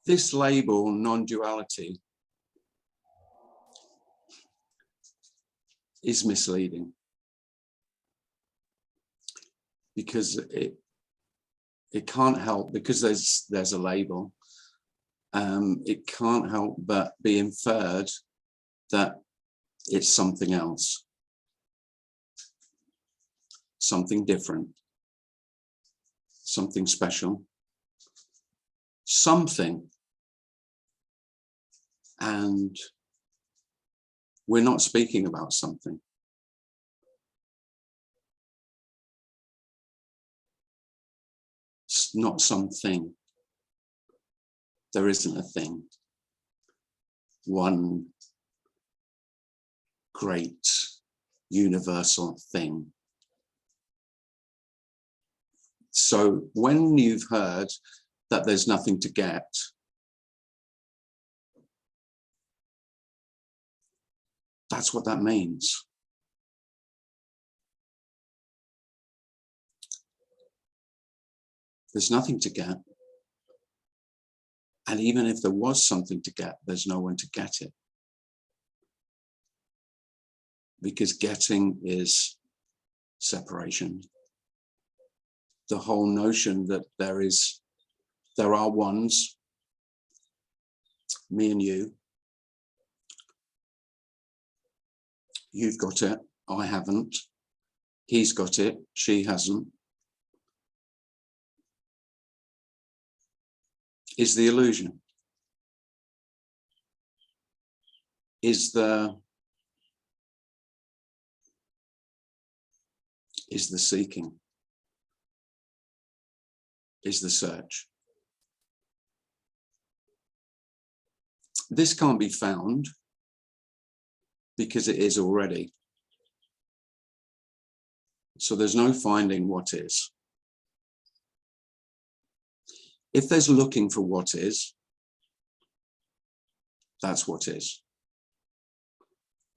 This label, non-duality, is misleading because it can't help, because there's a label, it can't help but be inferred that it's something else, something different, something special, something. And we're not speaking about something. It's not something. There isn't a thing. One great universal thing. So when you've heard that there's nothing to get, that's what that means. There's nothing to get. And even if there was something to get, there's no one to get it. Because getting is separation. The whole notion that there are ones, me and you. You've got it, I haven't. He's got it, she hasn't. Is the illusion. Is the seeking. Is the search. This can't be found because it is already. So there's no finding what is. If there's looking for what is, that's what is.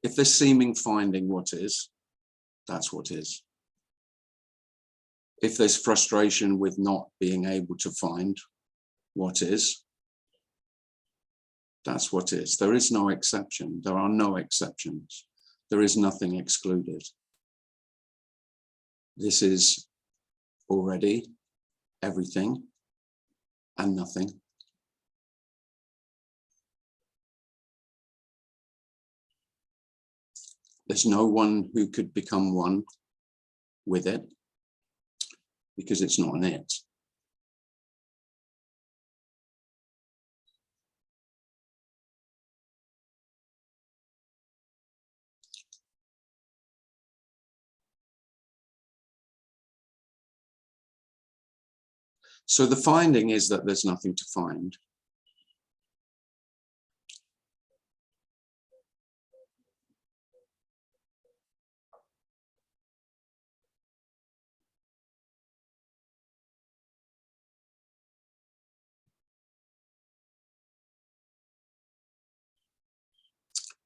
If there's seeming finding what is, that's what is. If there's frustration with not being able to find what is, that's what is. There is no exception. There are no exceptions. There is nothing excluded. This is already everything and nothing. There's no one who could become one with it because it's not an it. So the finding is that there's nothing to find.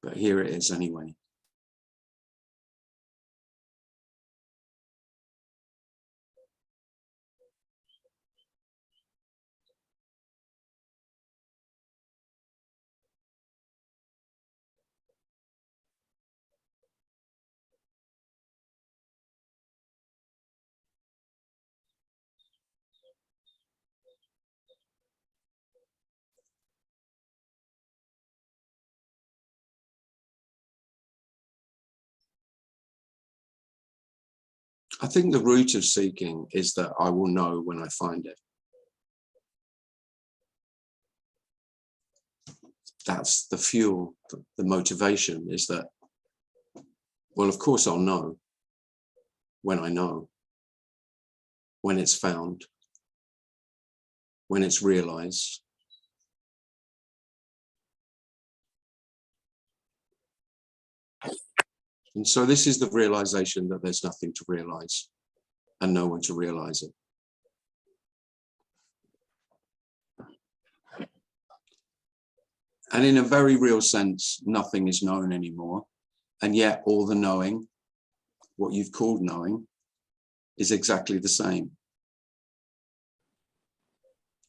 But here it is anyway. I think the root of seeking is that I will know when I find it. That's the fuel, the motivation is that, well, of course I'll know, when it's found, when it's realized. And so this is the realization that there's nothing to realize and no one to realize it. And in a very real sense, nothing is known anymore. And yet all the knowing, what you've called knowing, is exactly the same.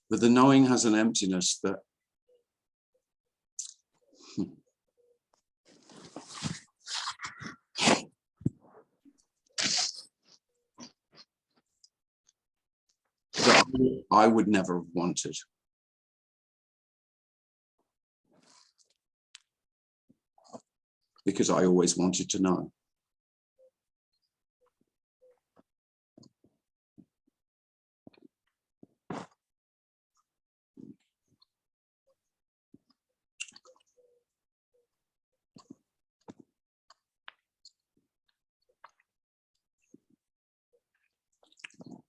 But the knowing has an emptiness that I would never have wanted. Because I always wanted to know.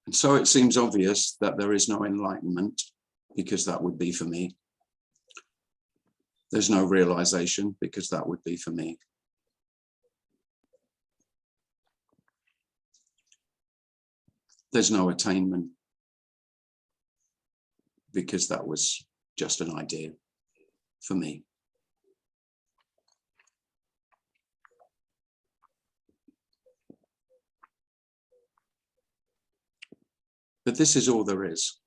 And so it seems obvious that there is no enlightenment, because that would be for me. There's no realization, because that would be for me. There's no attainment, because that was just an idea for me. But this is all there is.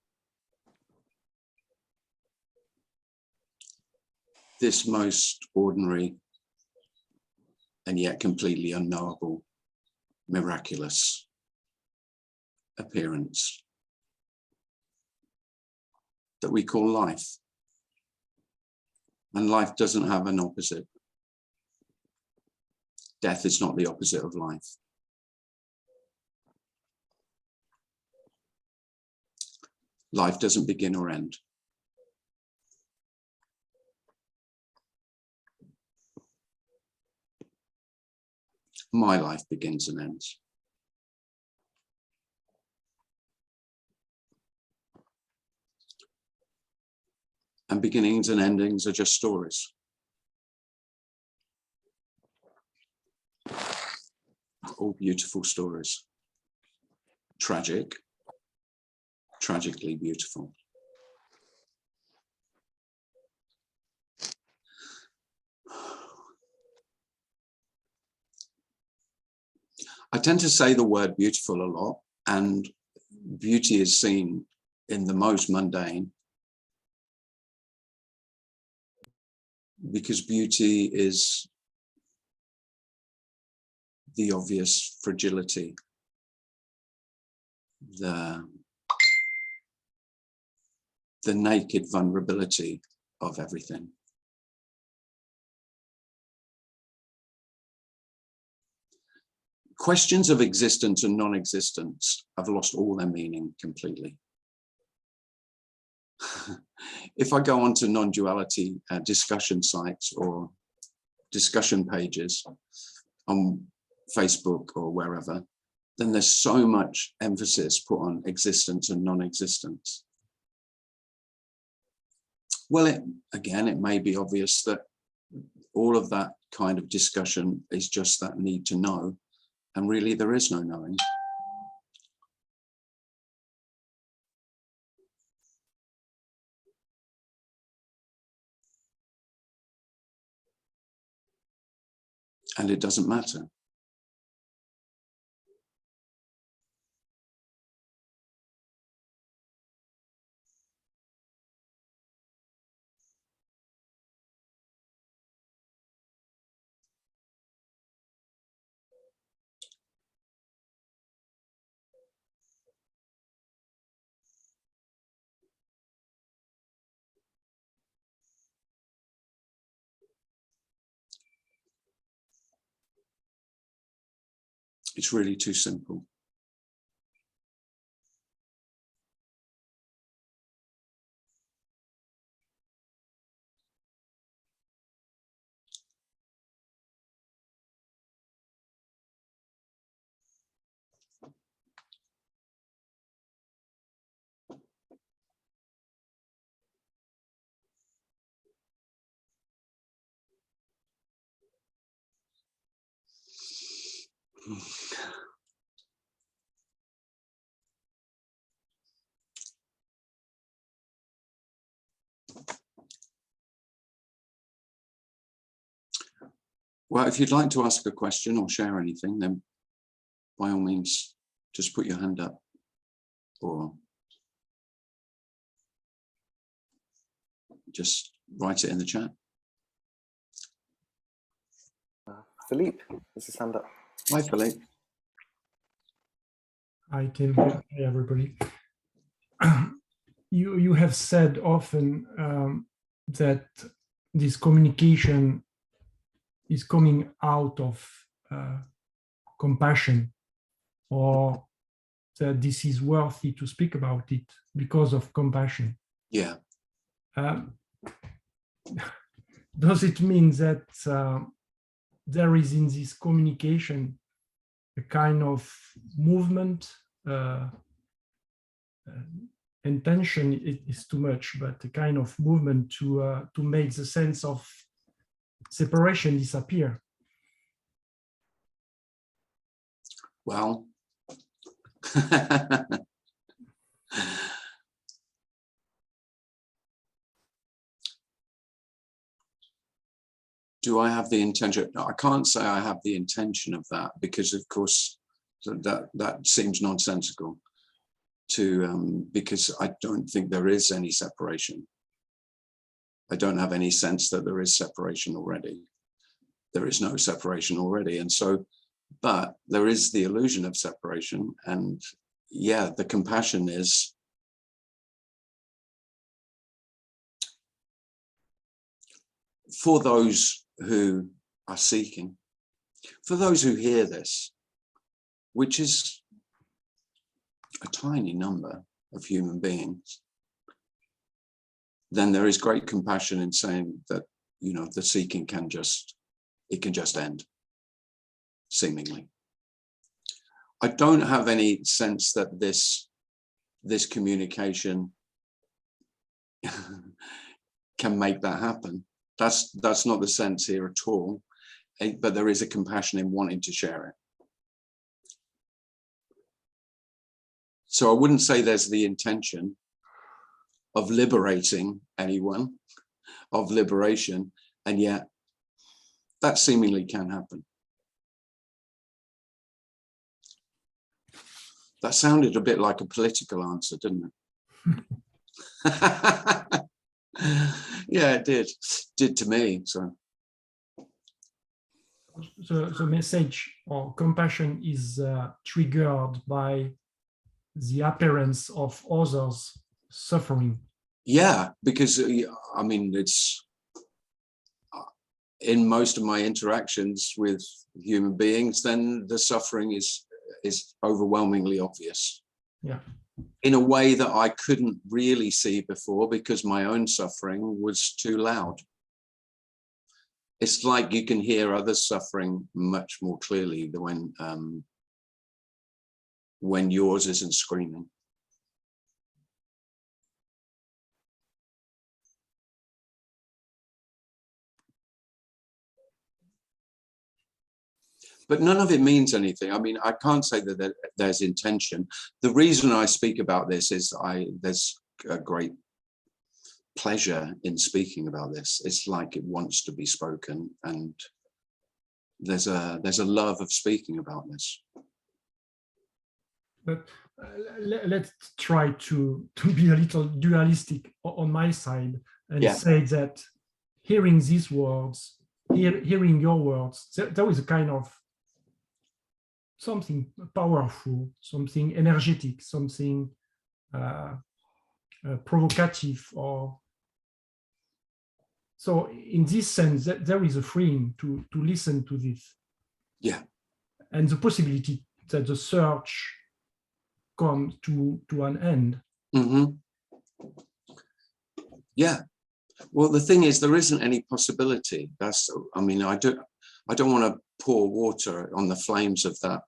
This most ordinary and yet completely unknowable, miraculous appearance that we call life. And life doesn't have an opposite. Death is not the opposite of life. Life doesn't begin or end. My life begins and ends. And beginnings and endings are just stories. All beautiful stories. Tragic, tragically beautiful. I tend to say the word beautiful a lot, and beauty is seen in the most mundane, because beauty is the obvious fragility, the naked vulnerability of everything. Questions of existence and non-existence have lost all their meaning completely. If I go onto non-duality discussion sites or discussion pages on Facebook or wherever, then there's so much emphasis put on existence and non-existence. Well, it may be obvious that all of that kind of discussion is just that need to know, and really there is no knowing. And it doesn't matter. It's really too simple. Well, if you'd like to ask a question or share anything, then by all means, just put your hand up or just write it in the chat. Philippe, this is hand up. Hi, Philippe. Hi, Tim. Hi, everybody. you have said often that this communication is coming out of compassion, or that this is worthy to speak about it because of compassion. Yeah. Does it mean that there is in this communication a kind of movement? Intention is too much, but a kind of movement to make the sense of separation disappear. Well, do I have the intention? No, I can't say I have the intention of that, because of course that seems nonsensical to because I don't think there is any separation. I don't have any sense that there is separation already. There is no separation already. And so, but there is the illusion of separation. And yeah, the compassion is for those who are seeking, for those who hear this, which is a tiny number of human beings, then there is great compassion in saying that, you know, the seeking can just end, seemingly. I don't have any sense that this communication can make that happen. That's not the sense here at all, but there is a compassion in wanting to share it. So I wouldn't say there's the intention of liberating anyone, of liberation, and yet that seemingly can happen. That sounded a bit like a political answer, didn't it? Yeah, it did to me. So the message or compassion is triggered by the appearance of others suffering. Yeah, because I mean, it's in most of my interactions with human beings, then the suffering is overwhelmingly obvious. Yeah. In a way that I couldn't really see before because my own suffering was too loud. It's like you can hear others suffering much more clearly than when yours isn't screaming. But none of it means anything. I mean, I can't say that there's intention. The reason I speak about this is there's a great pleasure in speaking about this. It's like it wants to be spoken, and there's a love of speaking about this. But let's try to be a little dualistic on my side and say that hearing these words, hearing your words, there is a kind of something powerful, something energetic, something provocative, or so in this sense that there is a freeing to listen to this. Yeah. And the possibility that the search comes to an end. Mm-hmm. Yeah. Well, the thing is, there isn't any possibility. I mean, I don't want to pour water on the flames of that,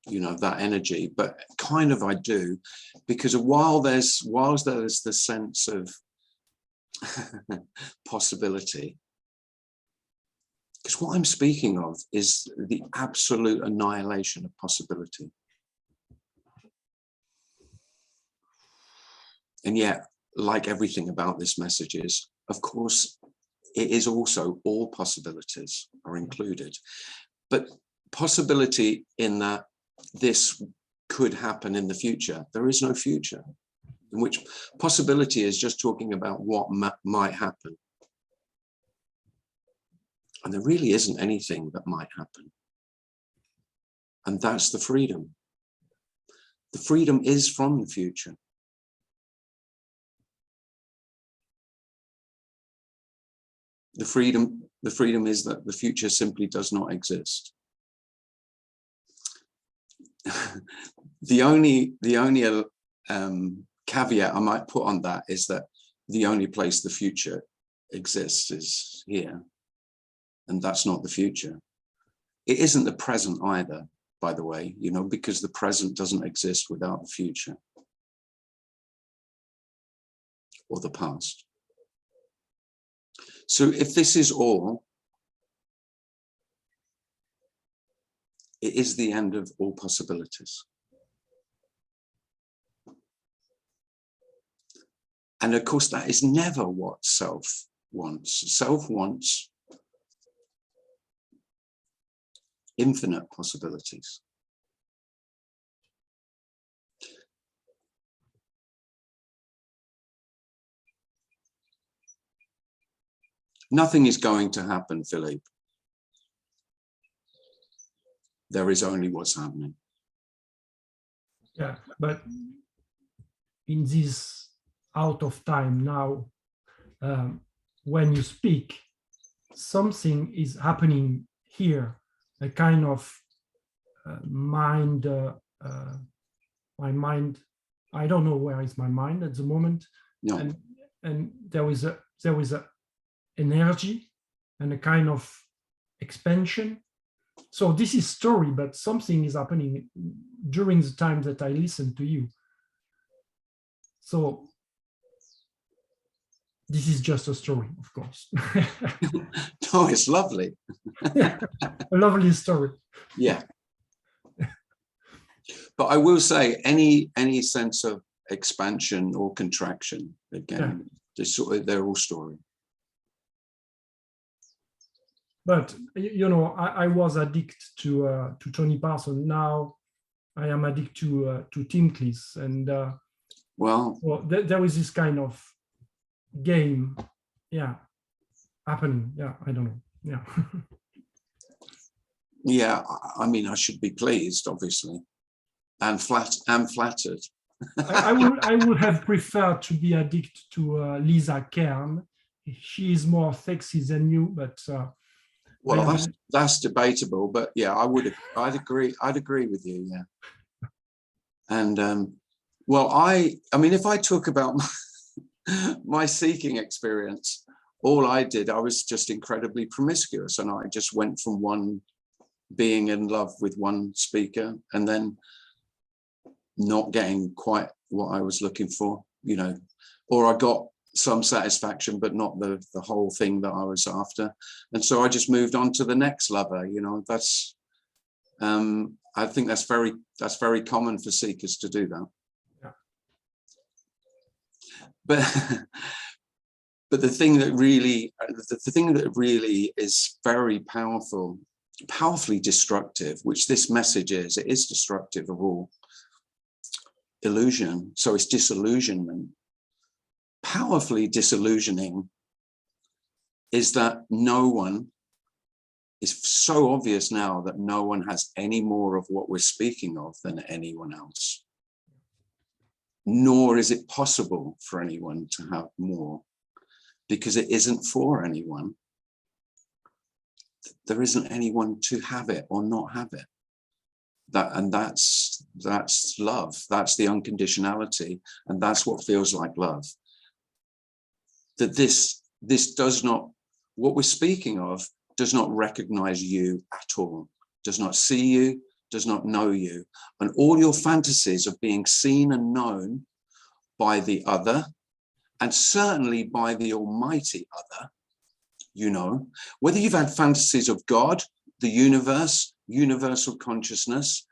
you know, that energy, but kind of I do, because while there's the sense of possibility, because what I'm speaking of is the absolute annihilation of possibility. And yet, like everything about this message is, of course, it is also all possibilities are included, but possibility in that this could happen in the future. There is no future, in which possibility is just talking about what might happen. And there really isn't anything that might happen. And that's the freedom. The freedom is from the future. The freedom is that the future simply does not exist. The only caveat I might put on that is that the only place the future exists is here, and that's not the future. It isn't the present either, by the way, you know, because the present doesn't exist without the future or the past. So if this is all, it is the end of all possibilities. And of course, that is never what self wants. Self wants infinite possibilities. Nothing is going to happen, Philippe. There is only what's happening. Yeah, but in this out of time now, when you speak, something is happening here, a kind of mind, my mind, I don't know where is my mind at the moment. No. And there is a energy and a kind of expansion. So this is story, but something is happening during the time that I listen to you. So this is just a story, of course. No, it's lovely. Yeah, a lovely story. Yeah. But I will say any sense of expansion or contraction, again, they're all story. But you know, I was addicted to Tony Parsons. Now I am addicted to Tim Cliss, and well, there is this kind of game, yeah, happening. Yeah, I don't know. Yeah. Yeah, I mean, I should be pleased, obviously, and flattered. I would have preferred to be addicted to Lisa Kern. She is more sexy than you, but well, that's debatable. But yeah, I'd agree with you. Yeah, and well, I mean, if I talk about my seeking experience, all I did, I was just incredibly promiscuous, and I just went from one being in love with one speaker and then not getting quite what I was looking for, you know, or I got some satisfaction, but not the whole thing that I was after. And so I just moved on to the next lover, you know. That's, I think that's very common for seekers to do that. Yeah. But the thing that really is very powerfully destructive, which this message is, it is destructive of all illusion. So it's disillusionment. Powerfully disillusioning is that no one, it's so obvious now that no one has any more of what we're speaking of than anyone else. Nor is it possible for anyone to have more, because it isn't for anyone. There isn't anyone to have it or not have it. That's love. That's the unconditionality, and that's what feels like love. That this does not, what we're speaking of does not recognize you at all, does not see you, does not know you, and all your fantasies of being seen and known by the other, and certainly by the almighty other, you know, whether you've had fantasies of God, the universe, universal consciousness,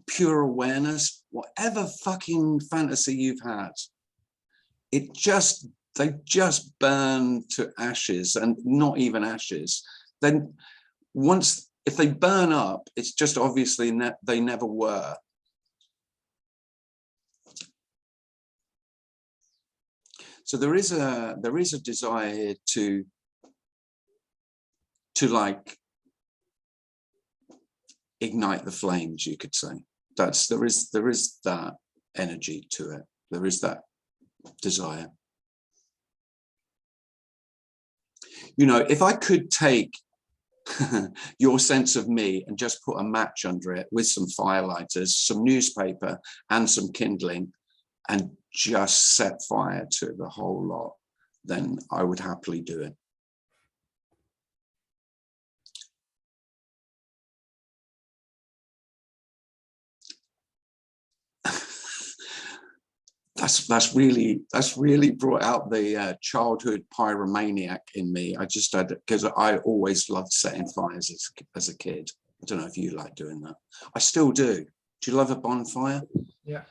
pure awareness, whatever fucking fantasy you've had, they just burn to ashes, and not even ashes. Then once, if they burn up, it's just obviously they never were. So there is a desire to like ignite the flames, you could say. There is that energy to it. There is that desire. You know, if I could take your sense of me and just put a match under it with some firelighters, some newspaper and some kindling, and just set fire to the whole lot, then I would happily do it. That's really brought out the childhood pyromaniac in me. I just had, because I always loved setting fires as a kid. I don't know if you like doing that. I still do. Do you love a bonfire? Yeah.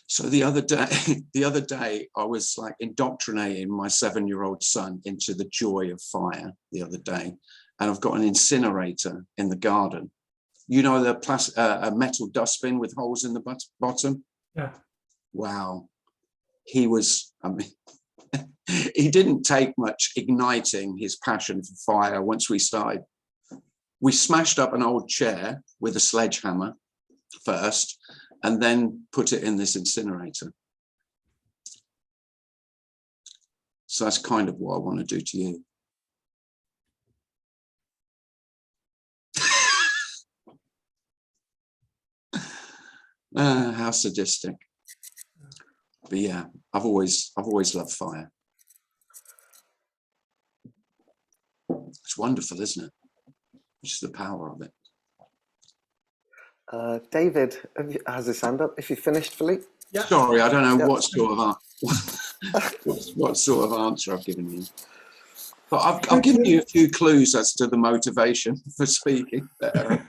So the other day, I was like indoctrinating my 7-year-old son into the joy of fire the other day, and I've got an incinerator in the garden. You know, a metal dustbin with holes in the bottom. Yeah. Wow. He was, I mean, he didn't take much igniting his passion for fire once we started. We smashed up an old chair with a sledgehammer first, and then put it in this incinerator. So that's kind of what I want to do to you. How sadistic. But yeah, I've always loved fire. It's wonderful, isn't it? Just the power of it. David has his hand up. If you finished, Philippe. Yeah. Sorry, I don't know what sort of answer I've given you. But I've given you a few clues as to the motivation for speaking there.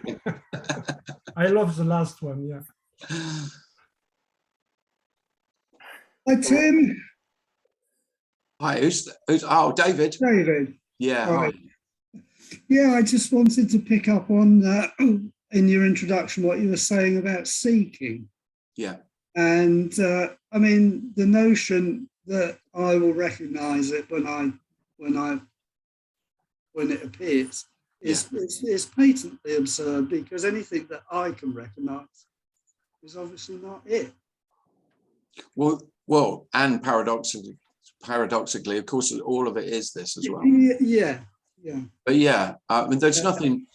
I love the last one, yeah. Hi, Tim. Hi, who's oh, David. David. Yeah, Right. hi. Yeah, I just wanted to pick up on in your introduction what you were saying about seeking. Yeah. And I mean, the notion that I will recognise it when it appears is patently absurd, because anything that I can recognise is obviously not it. Well, and paradoxically, of course, all of it is this as well. Yeah. But yeah, I mean, there's nothing.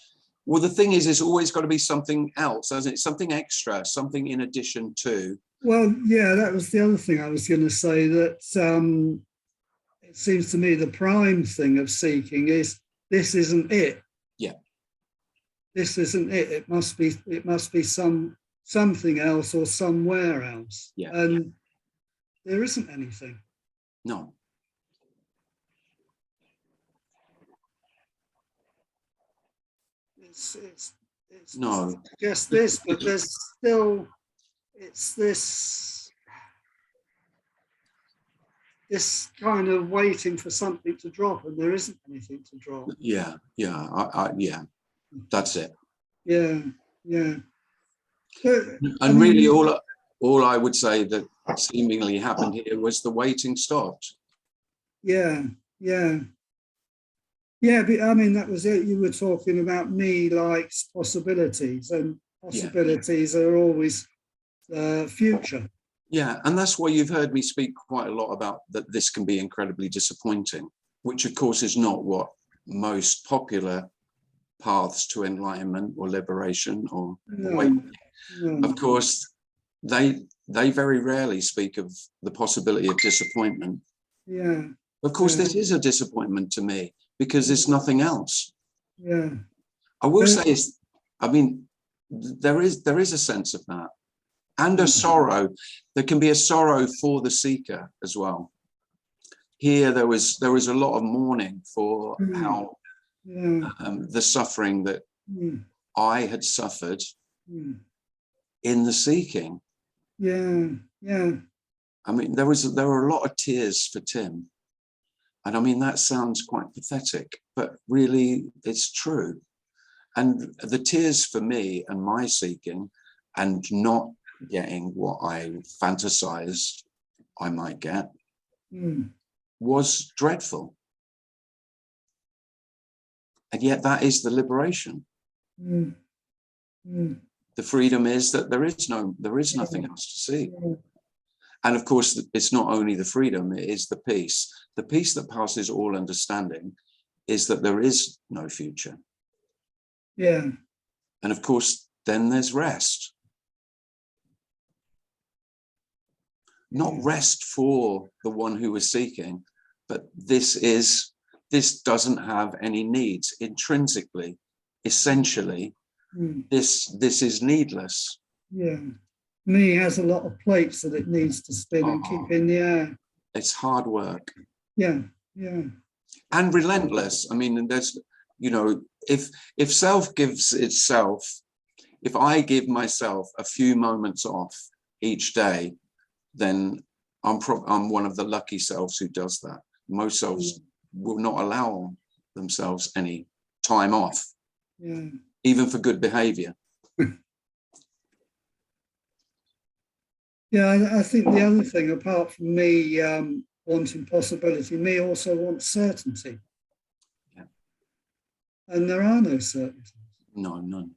Well, the thing is, it's always got to be something else, hasn't it? Something extra, something in addition to. Well, yeah, that was the other thing I was going to say, that it seems to me the prime thing of seeking is this isn't it. Yeah. This isn't it. It must be something else or somewhere else. Yeah. And there isn't anything. No. It's No. just this, but there's still, it's this kind of waiting for something to drop, and there isn't anything to drop. Yeah, yeah, that's it. Yeah. But, and really, all I would say that seemingly happened here was the waiting stopped. Yeah. But I mean, that was it. You were talking about me likes possibilities, and possibilities are always future. Yeah, and that's why you've heard me speak quite a lot about that this can be incredibly disappointing, which of course is not what most popular paths to enlightenment or liberation or awakening. No. Of course, they very rarely speak of the possibility of disappointment. Yeah. Of course, this is a disappointment to me because it's nothing else. Yeah. I will say, I mean, there is a sense of that, and a sorrow. There can be a sorrow for the seeker as well. Here, there was a lot of mourning for how the suffering that I had suffered in the seeking. Yeah. I mean, there were a lot of tears for Tim. And I mean, that sounds quite pathetic, but really it's true. And the tears for me and my seeking and not getting what I fantasized I might get was dreadful. And yet that is the liberation. The freedom is that there is nothing else to see. And of course, it's not only the freedom, it is the peace that passes all understanding is that there is no future. Yeah. And of course, then there's rest. Not rest for the one who is seeking, but this doesn't have any needs intrinsically, essentially. This is needless. Yeah. Me has a lot of plates that it needs to spin and keep in the air. It's hard work. Yeah. Yeah. And relentless. I mean, there's, you know, if self gives itself, if I give myself a few moments off each day, then I'm one of the lucky selves who does that. Most selves will not allow themselves any time off, even for good behavior. Yeah, I think the other thing, apart from me wanting possibility, me also wants certainty. Yeah. And there are no certainties. No, none.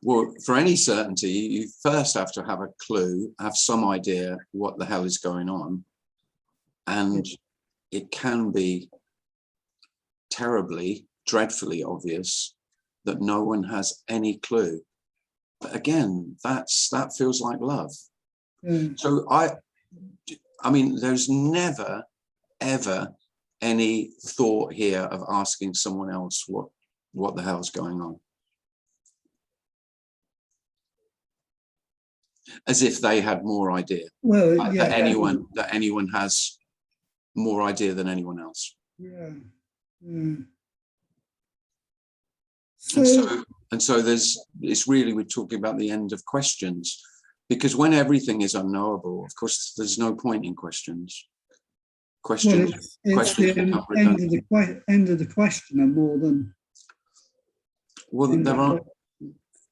Well, for any certainty, you first have to have a clue, have some idea what the hell is going on. And it can be terribly, dreadfully obvious that no one has any clue. But again, that feels like love. So I mean, there's never, ever any thought here of asking someone else what the hell's going on. As if they had more idea. Well, that anyone has more idea than anyone else. Yeah. And so it's really, we're talking about the end of questions, because when everything is unknowable, of course, there's no point in questions. Questions, it's the end of the questioner more than. Well, there are.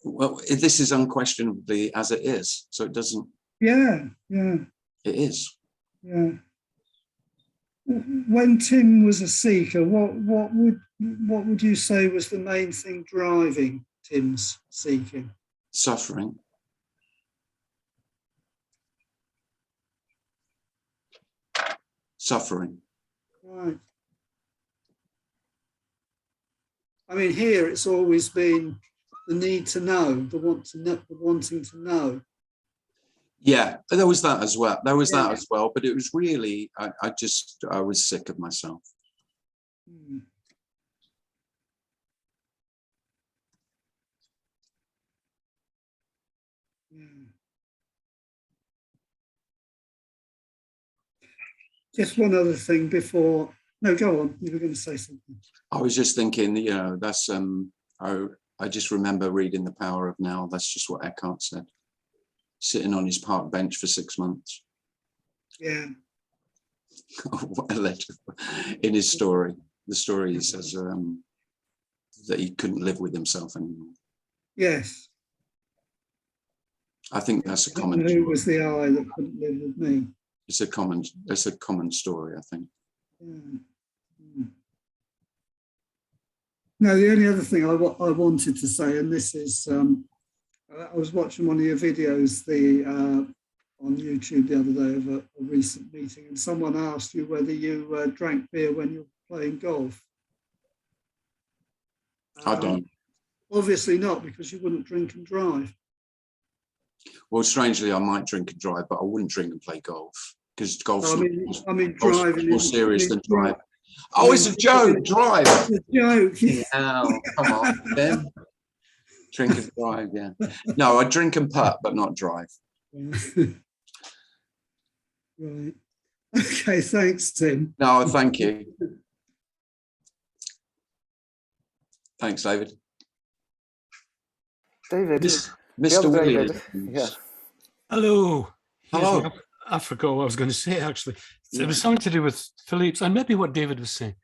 Well, this is unquestionably as it is, so it doesn't. Yeah, yeah. It is. Yeah. When Tim was a seeker, what would you say was the main thing driving Tim's seeking? Suffering. Suffering. Right. I mean, here it's always been the need to know, the wanting to know. Yeah, there was that as well. There was that as well, but it was really, I was sick of myself. Just one other thing before. No, go on. You were going to say something. I was just thinking, you know, that's I just remember reading The Power of Now. That's just what Eckhart said. Sitting on his park bench for 6 months. Yeah. In his story, the story he says that he couldn't live with himself anymore. Yes. I think that's a common. Who was the I that couldn't live with me? It's a common story, I think. No, the only other thing I wanted to say, and this is, I was watching one of your videos on YouTube the other day of a recent meeting, and someone asked you whether you drank beer when you were playing golf. I don't. Obviously not, because you wouldn't drink and drive. Well, strangely, I might drink and drive, but I wouldn't drink and play golf, because golf's I mean driving more serious than drive. Oh, it's a joke. Drive. It's a joke. Oh, come on, then. Drink and drive, yeah. No, I drink and putt, but not drive. Right. Okay, thanks, Tim. No, thank you. Thanks, David. David. Mr. Williams. Yeah. Hello. Hello. Yes, I forgot what I was going to say, actually. It was something to do with Philippe's and maybe what David was saying.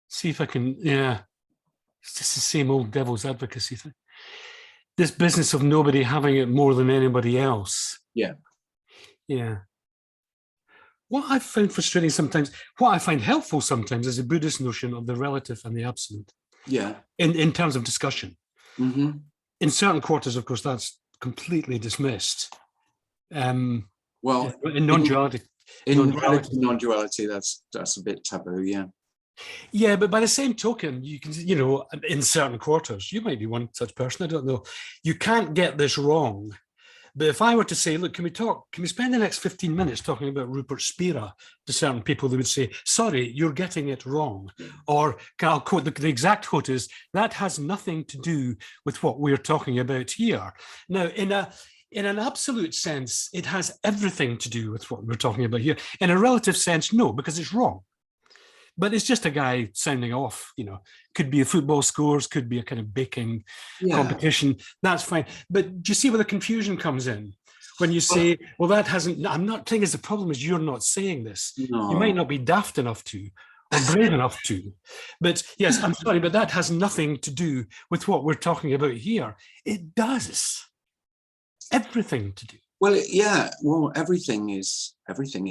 See if I can, it's just the same old devil's advocacy thing. This business of nobody having it more than anybody else. Yeah. Yeah. What I find frustrating sometimes, what I find helpful sometimes is the Buddhist notion of the relative and the absolute. Yeah. In terms of discussion. Mm-hmm. In certain quarters, of course, that's completely dismissed. Well, in non-duality In Non-duality. radical non-duality, that's a bit taboo, yeah. Yeah, but by the same token, you can, you know, in certain quarters, you might be one such person, I don't know. You can't get this wrong. But if I were to say, look, can we spend the next 15 minutes talking about Rupert Spira to certain people, they would say, sorry, you're getting it wrong. Or I'll quote, the exact quote is, that has nothing to do with what we're talking about here. Now, in an absolute sense, it has everything to do with what we're talking about here. In a relative sense, no, because it's wrong. But it's just a guy sounding off, you know, could be a football scores, could be a kind of baking competition. That's fine. But do you see where the confusion comes in? When you say, well, that hasn't, I'm not saying the problem is you're not saying this. No. You might not be daft enough to, or brave enough to. But yes, I'm sorry, but that has nothing to do with what we're talking about here. It does. Everything to do. Well, yeah, well, everything is everything.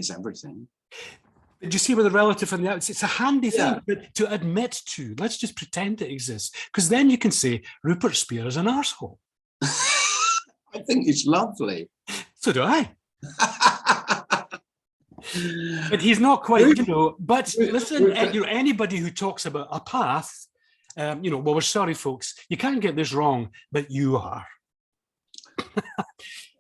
Do you see where the relative and the it's a handy Yeah. thing but to admit to. Let's just pretend it exists, because then you can say Rupert Spira is an arsehole. I think it's lovely. So do I. But he's not quite, you know. But listen, you know, anybody who talks about a path, you know, well, we're sorry, folks, you can't get this wrong, but you are.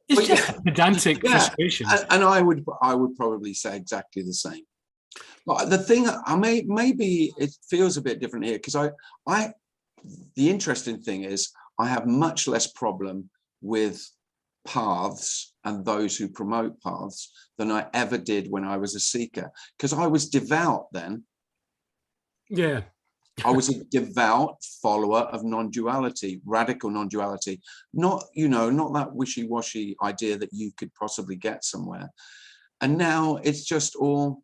It's But just pedantic frustration. And I would probably say exactly the same. But the thing, maybe it feels a bit different here, because the interesting thing is I have much less problem with paths and those who promote paths than I ever did when I was a seeker, because I was devout then. Yeah. I was a devout follower of non-duality, radical non-duality, not, you know, not that wishy-washy idea that you could possibly get somewhere. And now it's just all,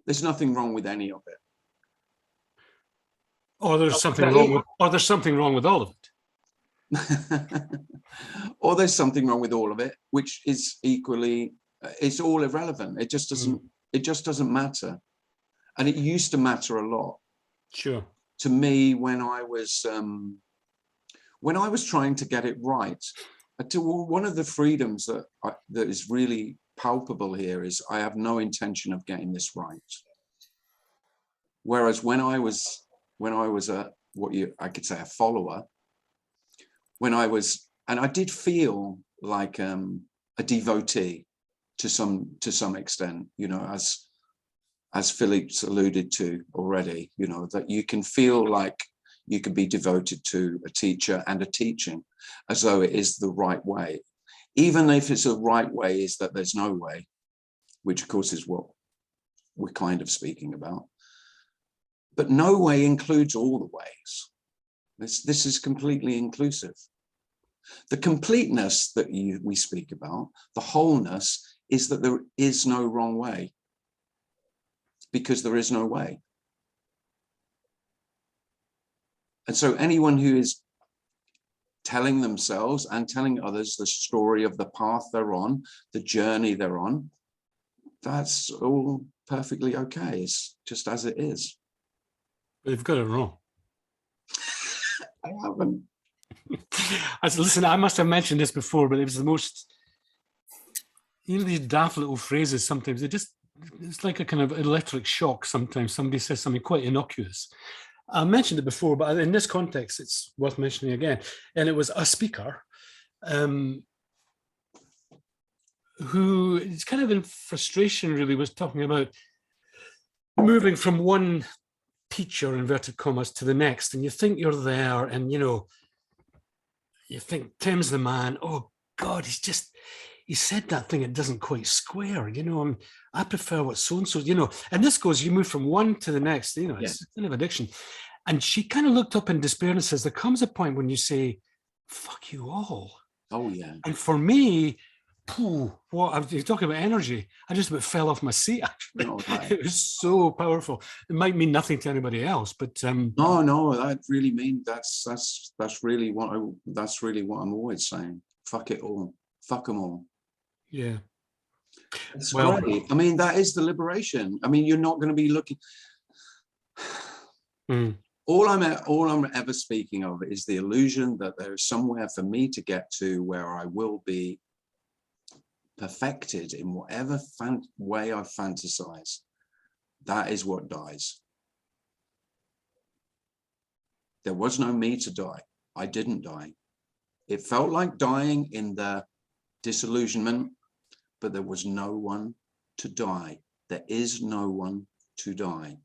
there's nothing wrong with any of it. Or there's something wrong with, or there's something wrong with all of it. Or there's something wrong with all of it, which is equally, it's all irrelevant. It just doesn't matter. And it used to matter a lot. Sure. To me, when I was trying to get it right, one of the freedoms that is really palpable here is I have no intention of getting this right. Whereas when I was I could say a follower, and I did feel like a devotee to some extent, you know, as Philippe's alluded to already, you know, that you can feel like you can be devoted to a teacher and a teaching as though it is the right way. Even if it's the right way is that there's no way, which of course is what we're kind of speaking about. But no way includes all the ways. This is completely inclusive. The completeness that we speak about, the wholeness, is that there is no wrong way, because there is no way. And so anyone who is telling themselves and telling others the story of the path they're on, the journey they're on, that's all perfectly okay. It's just as it is. They've got it wrong. I haven't. Listen, I must have mentioned this before, but it was the most, you know, these daft little phrases sometimes, it's like a kind of electric shock sometimes. Somebody says something quite innocuous. I mentioned it before, but in this context, it's worth mentioning again. And it was a speaker who is kind of in frustration, really, was talking about moving from one teacher, inverted commas, to the next. And you think you're there and, you know, you think Tim's the man. Oh, God, he said that thing, it doesn't quite square, you know, I prefer what so-and-so, you know, and this goes, you move from one to the next, you know, it's kind of addiction. And she kind of looked up in despair and says, there comes a point when you say, fuck you all. Oh, yeah. And for me, you're talking about energy. I just about fell off my seat, actually. Oh, right. It was so powerful. It might mean nothing to anybody else, but no, that really means that's really what I'm always saying. Fuck it all. Fuck them all. Yeah. It's great. I mean, that is the liberation. I mean, you're not going to be looking. All I'm ever speaking of is the illusion that there is somewhere for me to get to where I will be perfected in whatever way I fantasize, that is what dies. There was no me to die. I didn't die. It felt like dying in the disillusionment, but there was no one to die. There is no one to die.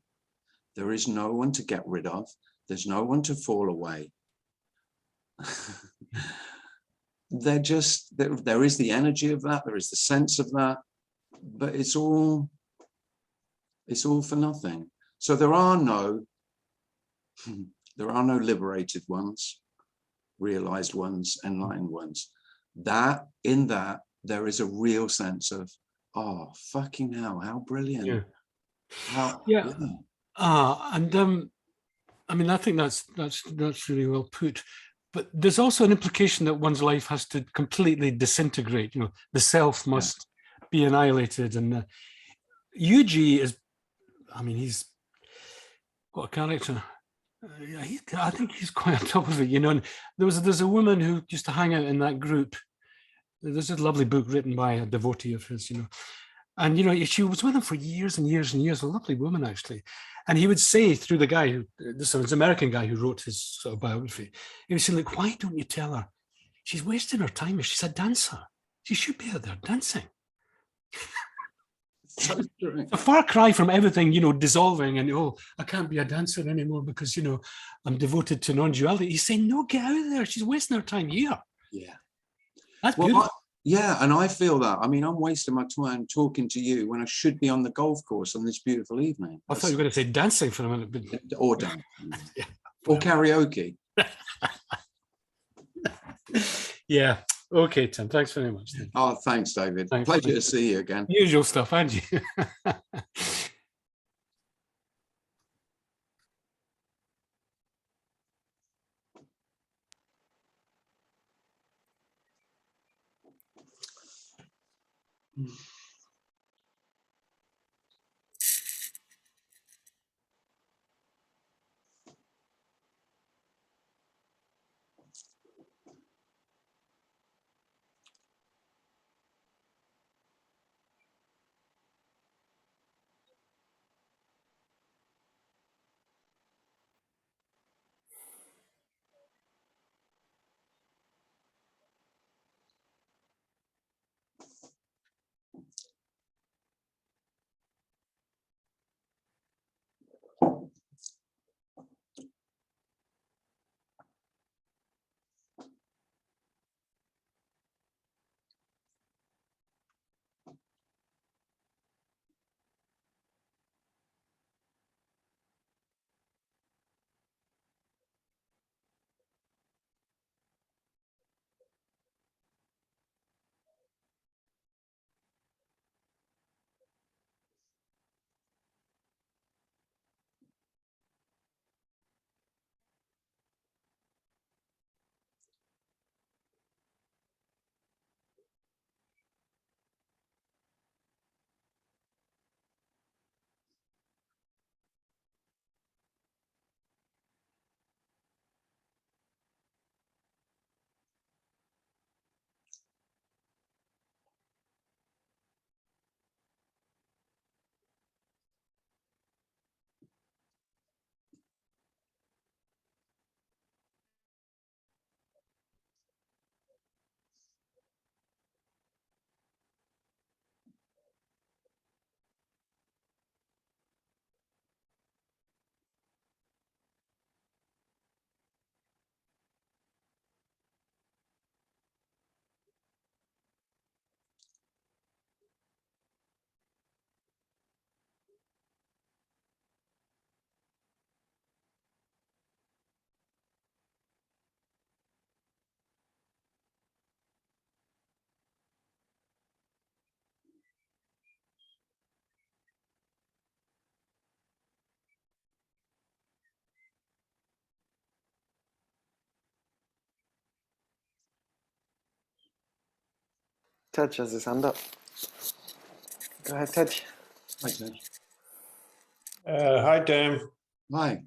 There is no one to get rid of. There's no one to fall away. They're just, there is the energy of that, there is the sense of that, but it's all for nothing. So there are no liberated ones, realized ones, enlightened ones. That in that there is a real sense of, oh fucking hell, how brilliant. Yeah. How, Yeah. And I mean, I think that's really well put. But there's also an implication that one's life has to completely disintegrate. You know, the self must be annihilated. And Yuji is, I mean, he's what a character. I think he's quite on top of it, you know. And there's a woman who used to hang out in that group. There's a lovely book written by a devotee of his, you know. And, you know, she was with him for years and years and years, a lovely woman, actually. And he would say through the guy, this was an American guy who wrote his sort of biography, he would say, like, why don't you tell her? She's wasting her time. She's a dancer. She should be out there dancing. so true. It's a far cry from everything, you know, dissolving and, oh, I can't be a dancer anymore because, you know, I'm devoted to non-duality. He's saying, no, get out of there. She's wasting her time here. Yeah. That's Well, beautiful. yeah, and I feel that. I mean, I'm wasting my time talking to you when I should be on the golf course on this beautiful evening. I thought you were going to say dancing for a minute. But... Or dance. Yeah. Or karaoke. Yeah. Okay, Tim. Thanks very much. Oh, thanks, David. Thanks. Pleasure to see you again. Usual stuff, and you. Tej has his hand up. Go ahead, Tej. Hi, Ted. Hi, Tim. Hi.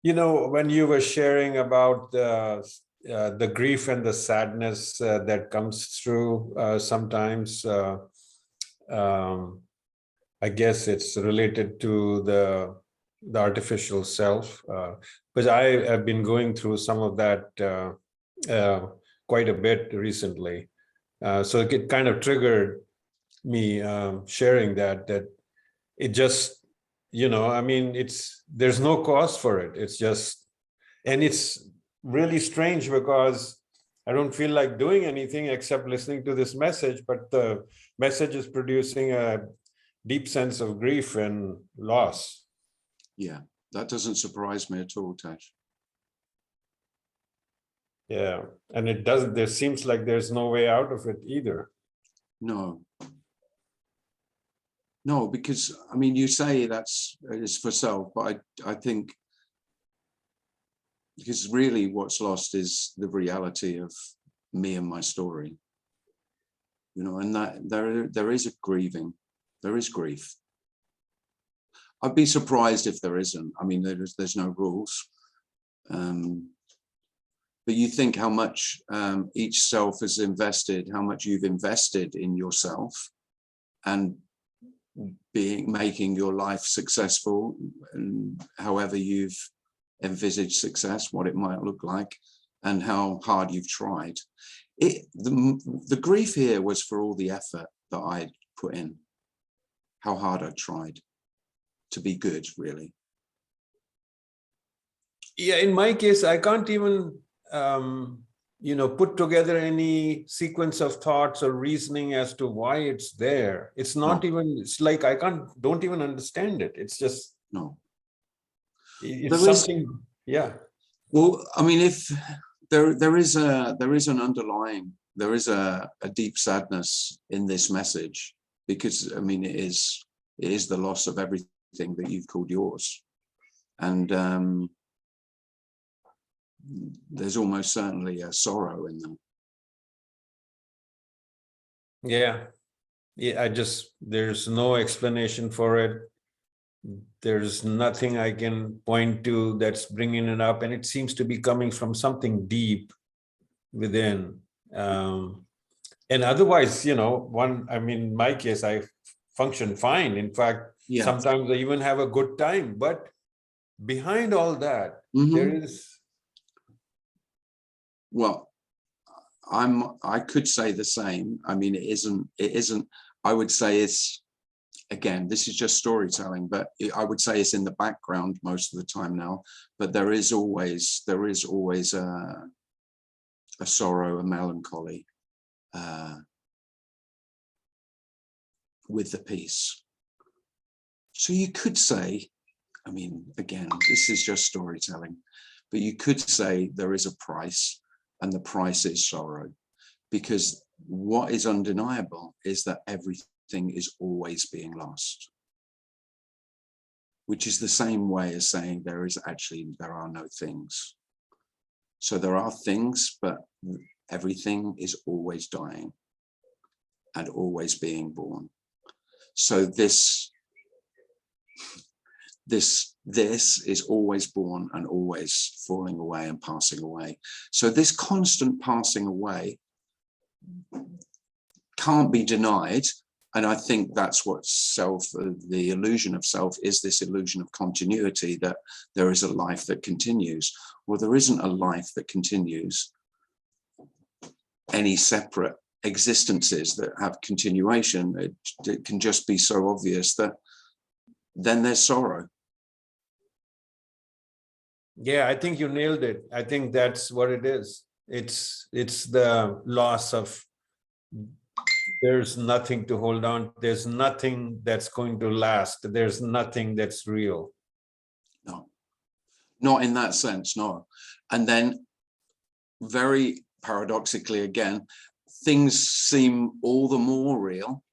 You know, when you were sharing about the the grief and the sadness that comes through sometimes. I guess it's related to the artificial self, because I have been going through some of that quite a bit recently. So it kind of triggered me sharing that it just, I mean, there's no cause for it. It's just, and it's really strange because I don't feel like doing anything except listening to this message, but the message is producing a deep sense of grief and loss. Yeah, that doesn't surprise me at all, Tash. Yeah, and it doesn't, there seems like there's no way out of it either. No. No, because, I mean, you say it's for self, but I think, because really what's lost is the reality of me and my story, and that there is a grieving, there is grief. I'd be surprised if there isn't. I mean, there's no rules. But you think how much each self has invested, how much you've invested in yourself and making your life successful, and however you've envisaged success, what it might look like, and how hard you've tried. The grief here was for all the effort that I put in, how hard I tried to be good, really. Yeah, in my case, I can't even put together any sequence of thoughts or reasoning as to why it's there. It's not even, it's like I don't even understand it. It's just, no. It's something, yeah. Well, I mean, if there is an underlying, there is a deep sadness in this message, because I mean, it is the loss of everything that you've called yours. And there's almost certainly a sorrow in them. Yeah, there's no explanation for it. There's nothing I can point to that's bringing it up, and it seems to be coming from something deep within. And otherwise, in my case, I function fine. In fact, Yeah. Sometimes I even have a good time, but behind all that, there is. Well, I could say the same. I mean, it isn't, I would say it's, again, this is just storytelling, but I would say it's in the background most of the time now, but there is always a sorrow, a melancholy with the piece. So you could say, I mean, again, this is just storytelling, but you could say there is a price, and the price is sorrow, because what is undeniable is that everything is always being lost, which is the same way as saying there are no things. So there are things, but everything is always dying and always being born. So this is always born and always falling away and passing away. So this constant passing away can't be denied. And I think that's what the illusion of self is, this illusion of continuity, that there is a life that continues. Well, there isn't a life that continues, any separate existences that have continuation. It can just be so obvious that then there's sorrow. Yeah, I think you nailed it. I think that's what it is. It's the loss of, there's nothing to hold on. There's nothing that's going to last. There's nothing that's real. No, not in that sense, no. And then very paradoxically, again, things seem all the more real.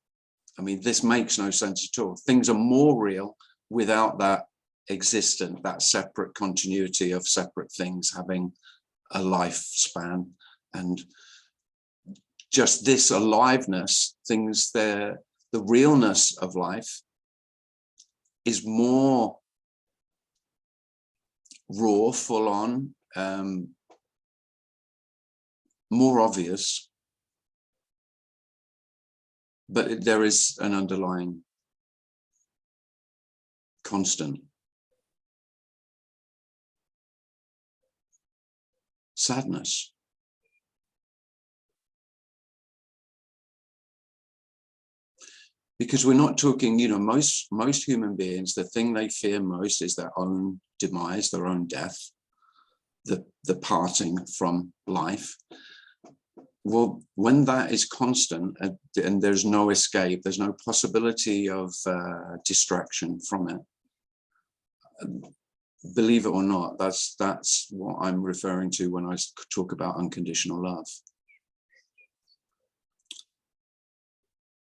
I mean, this makes no sense at all. Things are more real without that existent, that separate continuity of separate things having a lifespan. And just this aliveness, the realness of life is more raw, full on, more obvious, but there is an underlying constant. Sadness. Because we're not talking, you know, most human beings, the thing they fear most is their own demise, their own death, the parting from life. Well, when that is constant and there's no escape, there's no possibility of distraction from it. Believe it or not, that's what I'm referring to when I talk about unconditional love.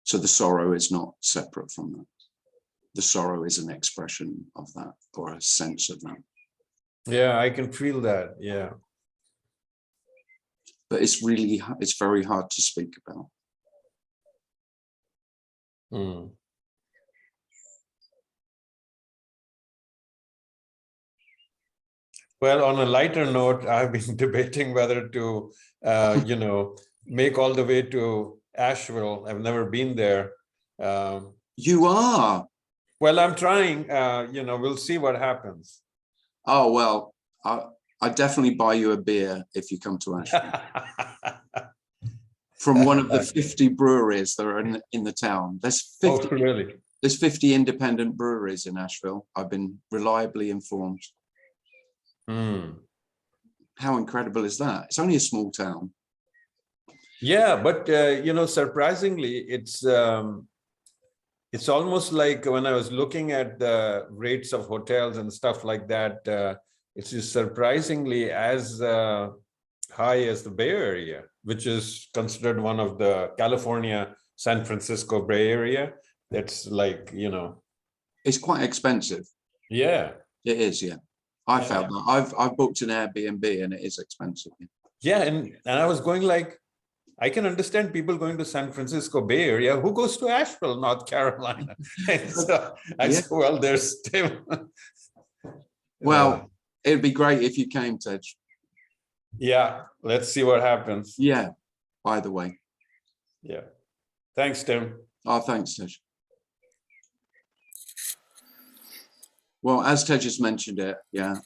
So the sorrow is not separate from that. The sorrow is an expression of that, or a sense of that. Yeah, I can feel that. Yeah. But it's very hard to speak about. Mm. Well, on a lighter note, I've been debating whether to, you know, make all the way to Asheville. I've never been there. You are. Well, I'm trying. You know, we'll see what happens. Oh, well, I definitely buy you a beer if you come to Asheville. From one of the 50 breweries that are in the town. There's 50, Oh, really? there's 50 independent breweries in Asheville. I've been reliably informed. Mm. How incredible is that? It's only a small town. Yeah, but you know, surprisingly, it's almost like when I was looking at the rates of hotels and stuff like that, it's just surprisingly as high as the Bay Area, which is considered one of the California, San Francisco Bay Area. That's like, you know. It's quite expensive. Yeah. It is, yeah. I found that. I've booked an Airbnb and it is expensive. Yeah, and I was going like, I can understand people going to San Francisco Bay Area. Who goes to Asheville, North Carolina? And so I said, well, there's still. Well, it'd be great if you came, Tej. Yeah, let's see what happens. Yeah, by the way. Yeah. Thanks, Tim. Oh, thanks, Tej. Well, as Tej just mentioned it, yeah.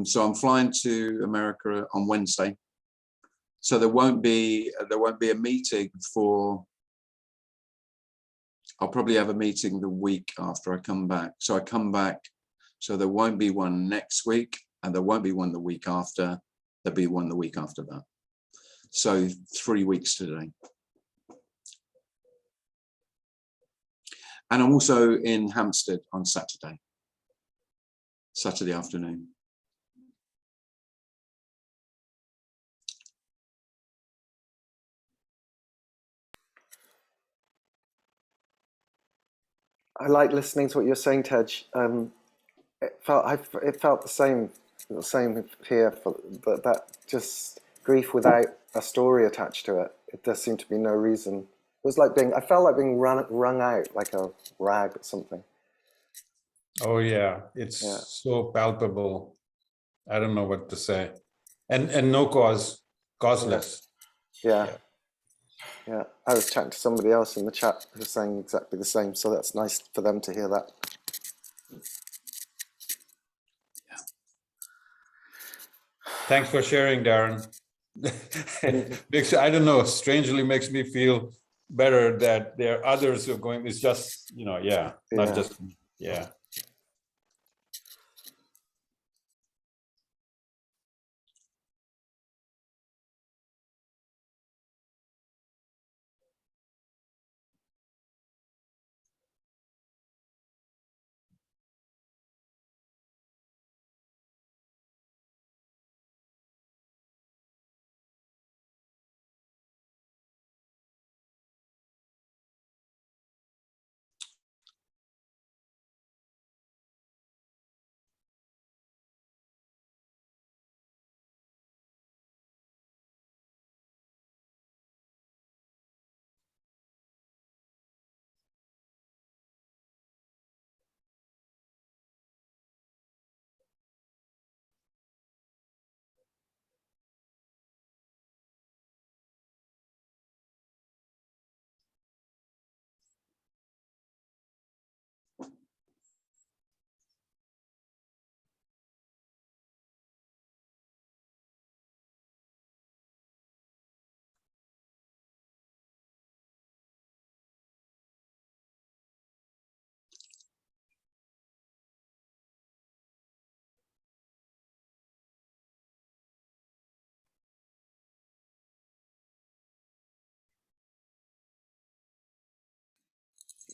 So I'm flying to America on Wednesday. So there won't be a meeting for. I'll probably have a meeting the week after I come back. So I come back. So there won't be one next week, and there won't be one the week after. There'll be one the week after that. So 3 weeks today. And I'm also in Hampstead on Saturday afternoon. I like listening to what you're saying, Tej. It felt the same here. That just grief without a story attached to it. There seemed to be no reason. It was like I felt like being wrung out like a rag or something. Oh yeah, it's so palpable. I don't know what to say. And no causeless. Yeah. I was chatting to somebody else in the chat who was saying exactly the same. So that's nice for them to hear that. Thanks for sharing, Darren. I don't know, strangely makes me feel better that there are others who are going, it's just, you know, not just,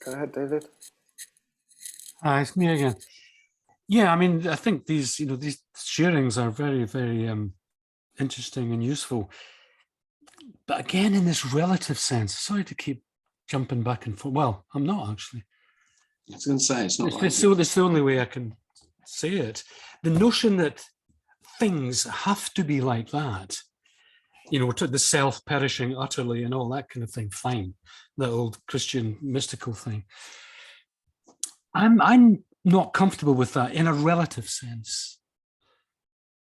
Go ahead, David. Hi, it's me again. Yeah, I mean, I think these, these sharings are very, very interesting and useful. But again, in this relative sense, sorry to keep jumping back and forth. Well, I'm not actually. I was going to say, it's not like It's the only way I can say it. The notion that things have to be like that, the self perishing utterly and all that kind of thing, fine, that old Christian mystical thing. I'm not comfortable with that in a relative sense.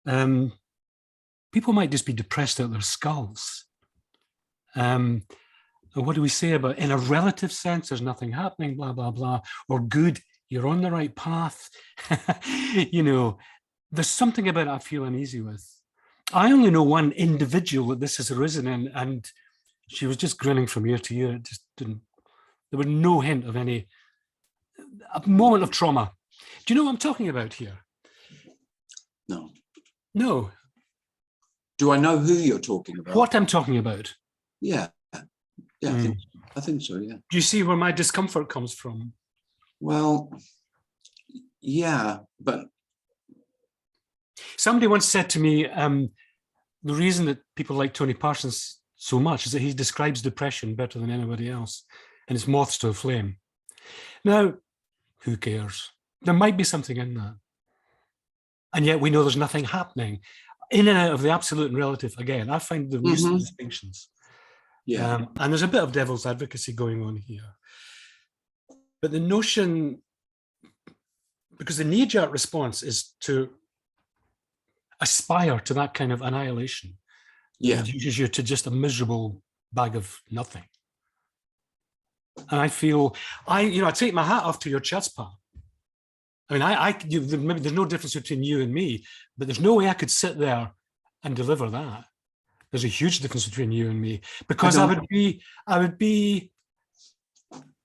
People might just be depressed out of their skulls. What do we say about, in a relative sense, there's nothing happening, blah, blah, blah, or good, you're on the right path. There's something about it I feel uneasy with. I only know one individual that this has arisen in, and she was just grinning from ear to ear. It just didn't, there was no hint of a moment of trauma. Do you know what I'm talking about here? No. No. Do I know who you're talking about? What I'm talking about? Yeah. Yeah, I think so, yeah. Do you see where my discomfort comes from? Well, yeah, but somebody once said to me, the reason that people like Tony Parsons so much is that he describes depression better than anybody else, and it's moths to a flame. Now, who cares? There might be something in that. And yet we know there's nothing happening. In and out of the absolute and relative, again, I find the useful distinctions. Yeah. And there's a bit of devil's advocacy going on here. But the notion, because the knee-jerk response is to aspire to that kind of annihilation. Yeah. It reduces you to just a miserable bag of nothing. And I feel, I take my hat off to your chutzpah. I mean, maybe there's no difference between you and me, but there's no way I could sit there and deliver that. There's a huge difference between you and me, because I would be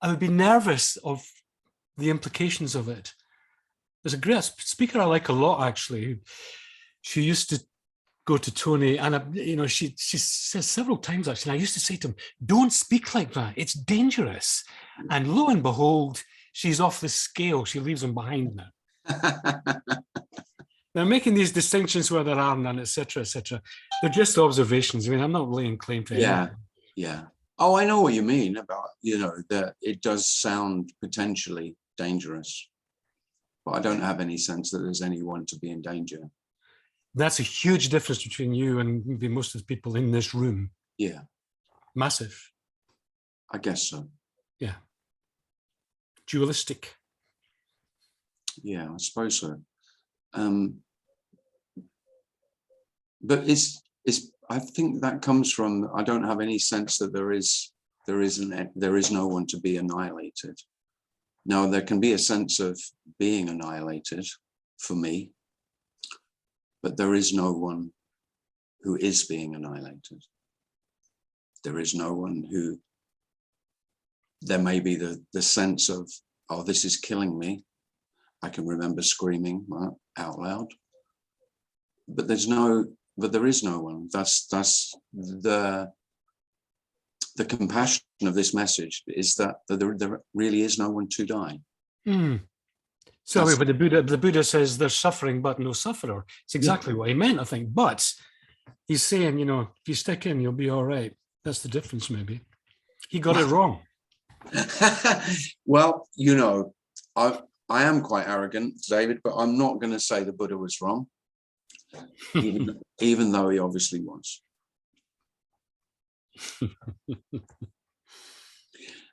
nervous of the implications of it. There's a great speaker I like a lot, actually. She used to go to Tony, and she says several times, actually, and I used to say to him, don't speak like that, it's dangerous. And lo and behold, she's off the scale. She leaves him behind now. Now, making these distinctions where there are none, etc., they're just observations. I mean, I'm not laying claim to anything. Yeah. Oh, I know what you mean about, that it does sound potentially dangerous, but I don't have any sense that there's anyone to be in danger. That's a huge difference between you and maybe most of the people in this room. Yeah. Massive. I guess so. Yeah. Dualistic. Yeah, I suppose so. But I think that comes from, I don't have any sense that there is no one to be annihilated. Now, there can be a sense of being annihilated for me, but there is no one who is being annihilated. There is no one who, there may be the sense of, oh, this is killing me. I can remember screaming out loud, but there is no one. That's the compassion of this message, is that there really is no one to die. So, but the Buddha says there's suffering, but no sufferer. It's exactly what he meant, I think. But he's saying, if you stick in, you'll be all right. That's the difference, maybe. He got it wrong. Well, I am quite arrogant, David, but I'm not going to say the Buddha was wrong, even though he obviously was.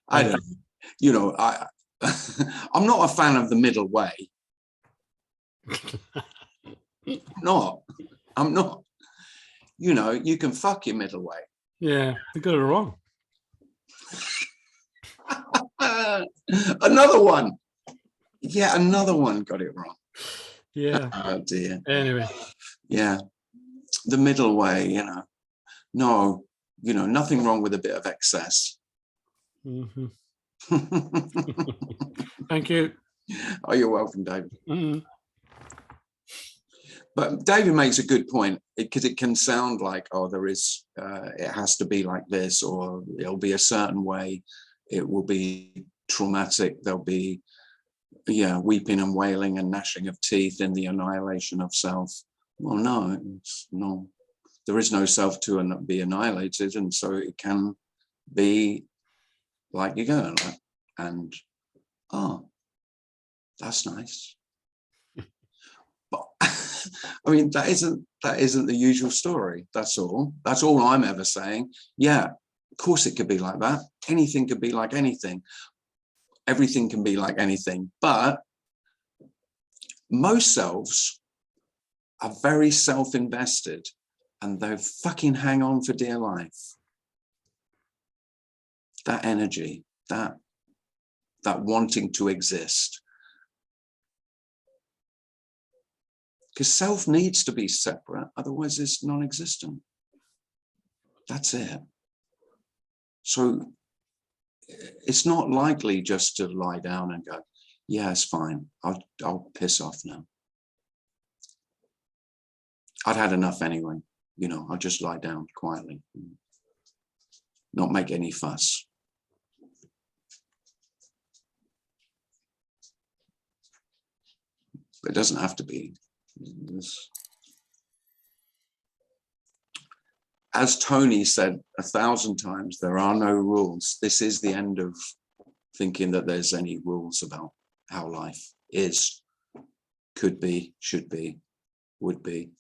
I don't know. I'm not a fan of the middle way. I'm not. You can fuck your middle way. Yeah, they got it wrong. Another one. Yeah, another one got it wrong. Yeah. Oh dear. Anyway. Yeah. The middle way, No, nothing wrong with a bit of excess. Mm-hmm. Thank you. Oh, you're welcome, David. But David makes a good point, because it can sound like, oh, there is, it has to be like this, or it'll be a certain way. It will be traumatic. There'll be, yeah, weeping and wailing and gnashing of teeth in the annihilation of self. Well, no, it's no, there is no self to be annihilated, and so it can be like you're going, and oh, that's nice. But I mean, that isn't the usual story. That's all I'm ever saying. Yeah, of course it could be like that. Anything could be like anything. Everything can be like anything. But most selves are very self-invested, and they fucking hang on for dear life. That energy, that wanting to exist. Because self needs to be separate, otherwise it's non-existent. That's it. So it's not likely just to lie down and go, yeah, it's fine, I'll piss off now. I'd had enough anyway, you know, I'll just lie down quietly, not make any fuss. It doesn't have to be. As Tony said 1,000 times, there are no rules. This is the end of thinking that there's any rules about how life is, could be, should be, would be.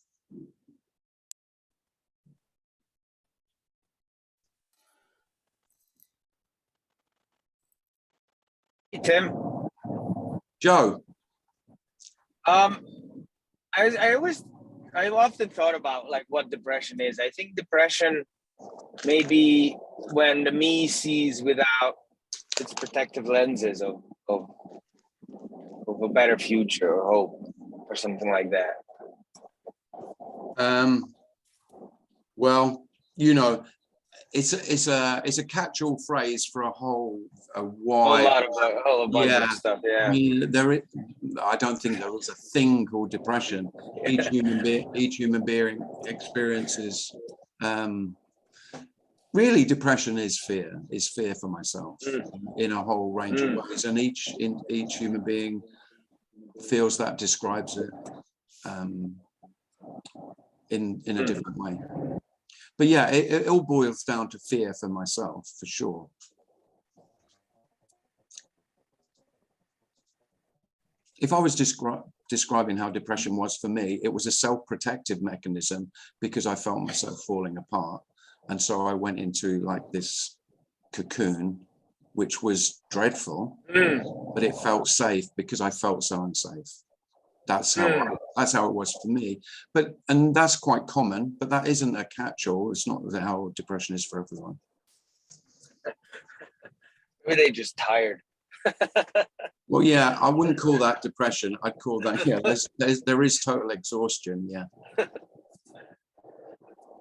Hey, Tim. Joe. I often thought about like what depression is. I think depression may be when the me sees without its protective lenses of a better future or hope or something like that. Well, you know, it's a catch-all phrase for a wide, A whole bunch of stuff. Yeah. I mean, I don't think there is a thing called depression. Each human being experiences. Really, depression is fear for myself in a whole range of ways, and each human being feels that, describes it in a different way. But yeah, it all boils down to fear for myself, for sure. If I was describing how depression was for me, it was a self-protective mechanism because I felt myself falling apart. And so I went into like this cocoon, which was dreadful, but it felt safe because I felt so unsafe. That's how it was for me. And that's quite common, but that isn't a catch-all. It's not how depression is for everyone. Maybe they just tired. Well, yeah, I wouldn't call that depression. I'd call that, yeah, there is total exhaustion, yeah.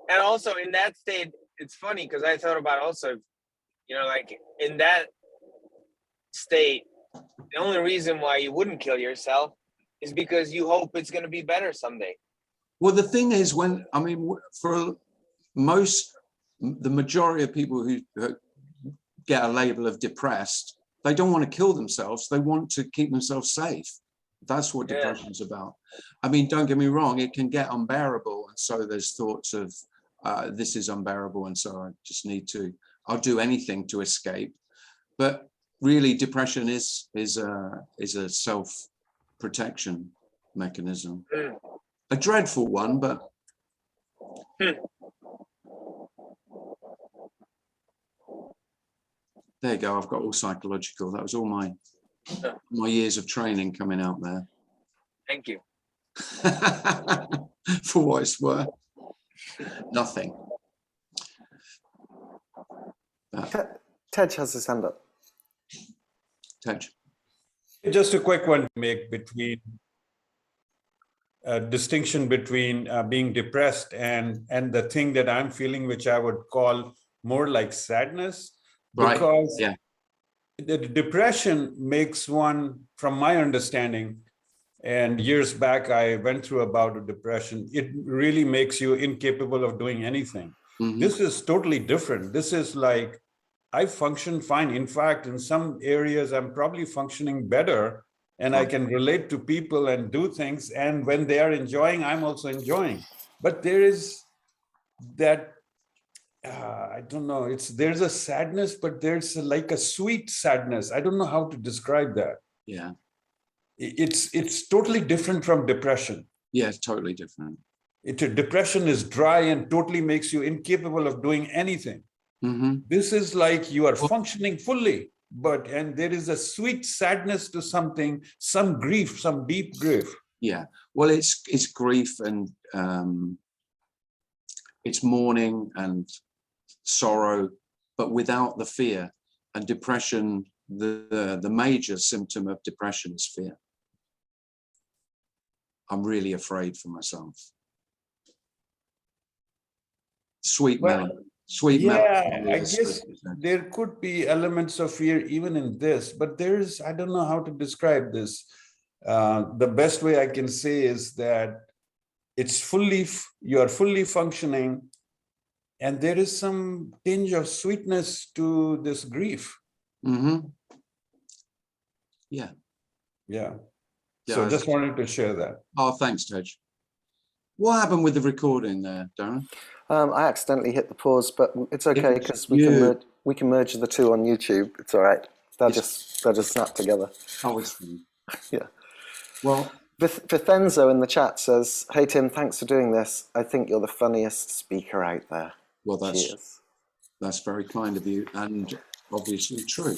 And also in that state, it's funny because I thought about also, you know, like in that state, the only reason why you wouldn't kill yourself is because you hope it's going to be better someday. Well, the thing is, for the majority of people who get a label of depressed, they don't want to kill themselves. They want to keep themselves safe. That's what depression is about. I mean, don't get me wrong, it can get unbearable. And so there's thoughts of, this is unbearable. And so I just I'll do anything to escape. But really, depression is a self-protection mechanism. A dreadful one, but there you go. I've got all psychological. That was all my years of training coming out there. Thank you. For what it's worth. Nothing. Tej has his hand up. Tej. Just a quick one to make between distinction between being depressed and the thing that I'm feeling, which I would call more like sadness, because the depression makes one, from my understanding, and years back I went through a bout of depression, it really makes you incapable of doing anything. This is totally different. This is like I function fine. In fact, in some areas, I'm probably functioning better, and I can relate to people and do things. And when they are enjoying, I'm also enjoying. But there is that, I don't know, there's a sadness, but there's like a sweet sadness. I don't know how to describe that. Yeah. It's totally different from depression. Yeah, totally different. Depression is dry and totally makes you incapable of doing anything. This is like you are functioning fully, and there is a sweet sadness to something, some grief, some deep grief. Yeah, well, it's grief, and it's mourning and sorrow, but without the fear. And depression, the major symptom of depression is fear. I'm really afraid for myself. Sweet melody. Sweet melody. I guess there could be elements of fear even in this, but I don't know how to describe this. The best way I can say is that you are fully functioning, and there is some tinge of sweetness to this grief. Yeah. Yeah. So just wanted to share that. Oh, thanks, Tej. What happened with the recording there, Darren? I accidentally hit the pause, but it's okay because we can merge the two on YouTube. It's all right. They'll just snap together. Oh, it's fine. Yeah. Well, Vithenzo in the chat says, "Hey Tim, thanks for doing this. I think you're the funniest speaker out there." Well, Cheers. That's very kind of you, and obviously true.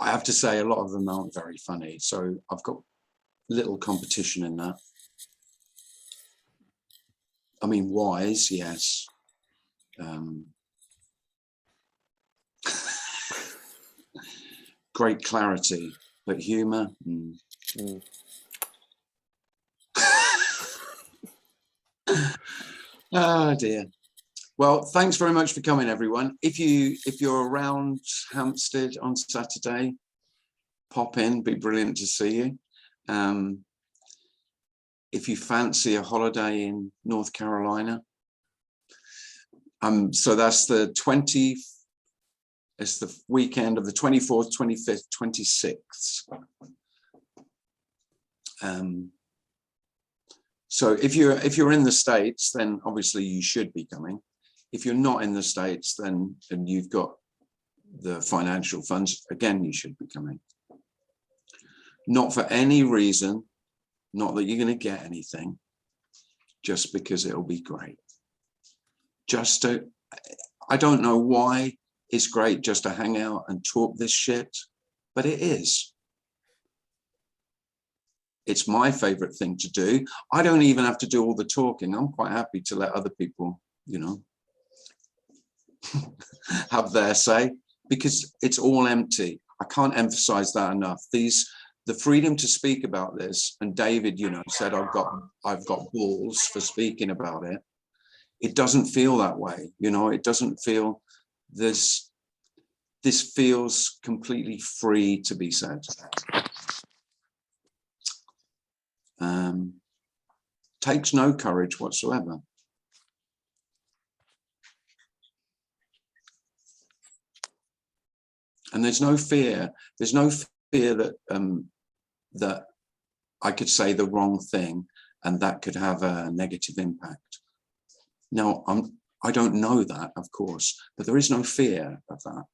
I have to say, a lot of them aren't very funny, so I've got little competition in that. I mean, wise, yes. Great clarity, but humor. Oh dear. Well, thanks very much for coming, everyone. If you're around Hampstead on Saturday, pop in. Be brilliant to see you. If you fancy a holiday in North Carolina, so that's the it's the weekend of the 24th, 25th, 26th. So if you're in the States, then obviously you should be coming. If you're not in the States, then you've got the financial funds, again, you should be coming. Not for any reason, not that you're going to get anything, just because it'll be great. I don't know why it's great just to hang out and talk this shit, but it is. It's my favorite thing to do. I don't even have to do all the talking. I'm quite happy to let other people, have their say, because it's all empty. I can't emphasize that enough. The freedom to speak about this, and David, said I've got balls for speaking about it. It doesn't feel that way, it doesn't feel this feels completely free to be said. Takes no courage whatsoever. And there's no fear. There's no fear that that I could say the wrong thing and that could have a negative impact. Now, I don't know that, of course, but there is no fear of that.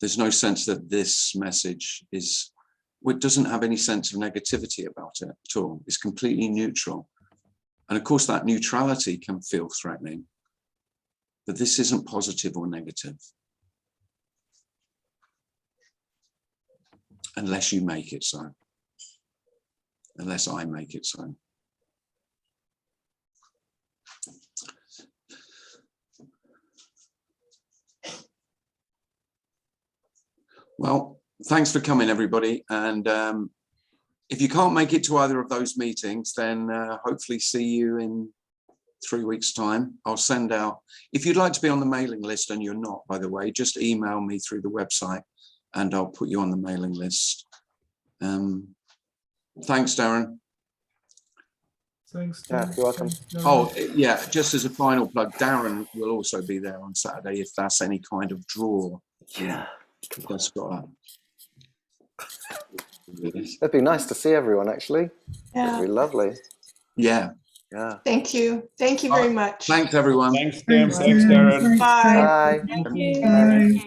There's no sense that this message it doesn't have any sense of negativity about it at all. It's completely neutral. And of course, that neutrality can feel threatening, but this isn't positive or negative. Unless you make it so. Unless I make it so. Well, thanks for coming, everybody. And if you can't make it to either of those meetings, then hopefully see you in 3 weeks' time. I'll send out, if you'd like to be on the mailing list, and you're not, by the way, just email me through the website and I'll put you on the mailing list. Thanks, Darren. Thanks. Yeah, Tim. you're welcome. Thanks, Darren. Oh, yeah, just as a final plug, Darren will also be there on Saturday if that's any kind of draw. Yeah. That's got It'd be nice to see everyone, actually. Yeah. It'd be lovely. Yeah. Yeah. Thank you. Thank you very much. Thanks, everyone. Thanks, Tim. Thanks, Thanks, Tim. Darren. Thanks, Bye. Bye. Thank Bye. you. Bye.